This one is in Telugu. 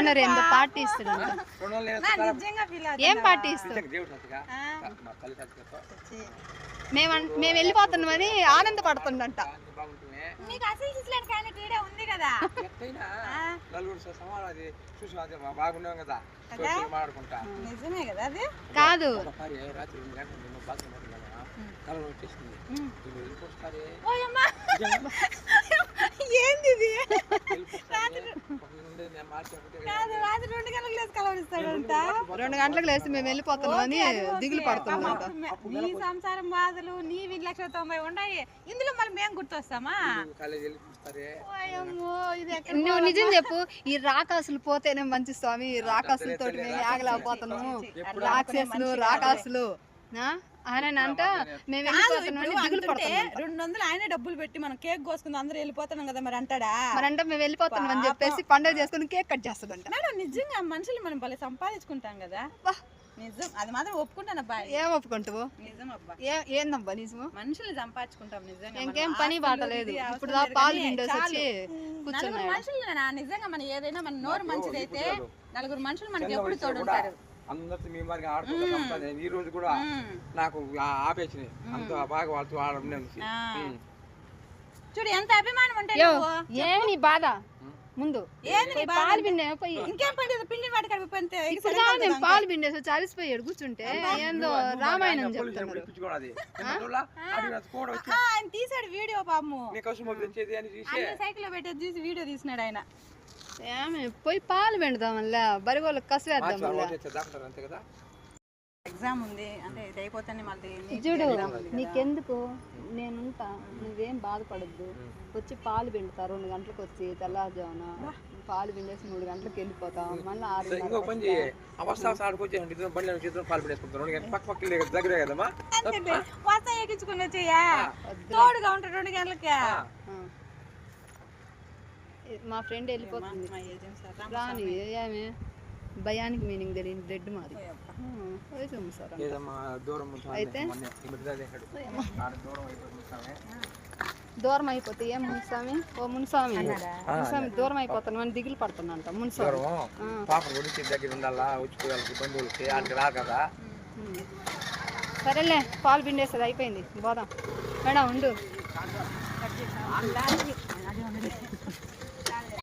ఓనర్ ఎంత పార్టీ ఇస్తాడు? ఏం పార్టీ ఇస్తాడు? మేము వెళ్ళిపోతున్నామని ఆనందపడుతుండంట. కాదు ఏంది 2 గంటలకు లేసి మేము వెళ్ళిపోతున్నాం అని దిగులు పడుతున్నాం. నీ సంసారం బాధలు నీ 1,90,000 ఉన్నాయి, ఇందులో మళ్ళీ మేము గుర్తొస్తామా? నువ్వు నిజం చెప్పు, ఈ రాకాసులు పోతేనే మంచి స్వామి, ఈ రాకాసులతో మేము ఆగలేకపోతున్నాము, రాక్షసులు రాకాసులు అని అంట. మేము దిగులు పడుతున్నాం. 200 ఆయనే డబ్బులు పెట్టి మనం కేక్ కోసుకుందాం అందరూ వెళ్ళిపోతున్నాం కదా మరి అంటాడా? మరి అంటే మేము వెళ్ళిపోతున్నాం అని చెప్పేసి పండుగ చేసుకుని కేక్ కట్ చేస్తాడంట. మేడం నిజంగా మనుషులు మనం భలే సంపాదించుకుంటాం కదా. నిజం, అది మాత్రం ఒప్పుకుంటాను. ఏం ఒప్పుకుంటావు? నిజం అబ్బా. ఏందబ్బా నిజము? మనుషులు సంపాదించుకుంటాం నిజంగా. ఇంకేం పని బాట లేదు. ఇప్పుడు పాలు విండోస్ వచ్చి కూర్చున్నాడు. మనుషులు నిజంగా మన ఏదైనా మన నోరు మంచిదైతే 4 మనుషులు మనకి ఎప్పుడు తోడుంటారు. అందరితో మీ మరి ఆడుకుంటా ఈ రోజు కూడా నాకు ఆపేసింది అంత బాగా వాళ్ళతో ఆడడం. చూడు ఎంత అభిమానం ఉంటే. ఏం నీ బాధ? ముందు పాలు పిండి ఇంకేం పండి పిండి వాటికి పాలు పిండేసి వచ్చి అలిసిపోయాడు కూర్చుంటే ఏందో రామాయణం చెప్తున్నారు. ఆయన తీసాడు వీడియో పాము, సైకిల్ లో పెట్టేది తీసి వీడియో తీసినాడు ఆయన. పోయి పాలు పిండుదాం మళ్ళా, బరిగోళ్ళకి కసివేద్దాం. ఎగ్జామ్ ఉంది అంటే ఇది అయిపోతానే మళ్ళీ. చూడు నీకెందుకు, నేనుంటా, నువ్వేం బాధపడద్దు. వచ్చి పాలు పిండుతా 2 గంటలకు వచ్చి తెల్లారుజామున పాలు పిండేసి 3 గంటలకు వెళ్ళిపోతాం. మళ్ళీ 6 ఎక్కించుకుని వచ్చేయా తోడుగా ఉంటాడు 2 గంటలకి. మా ఫ్రెండ్ వెళ్ళిపోతుంది రాని, ఏమే భయానికి మీనింగ్ తెలియని బ్రెడ్ మాది. అయితే దూరం అయిపోతే ఏం మున్స్వామి, ఓ మున్స్వామి మున్స్వామి దూరం అయిపోతాను అని దిగులు పడుతున్నంట మున్స్వామి. సరేలే పాలు పిండేసేది అయిపోయింది, పోదాం. మేడం ఉండు.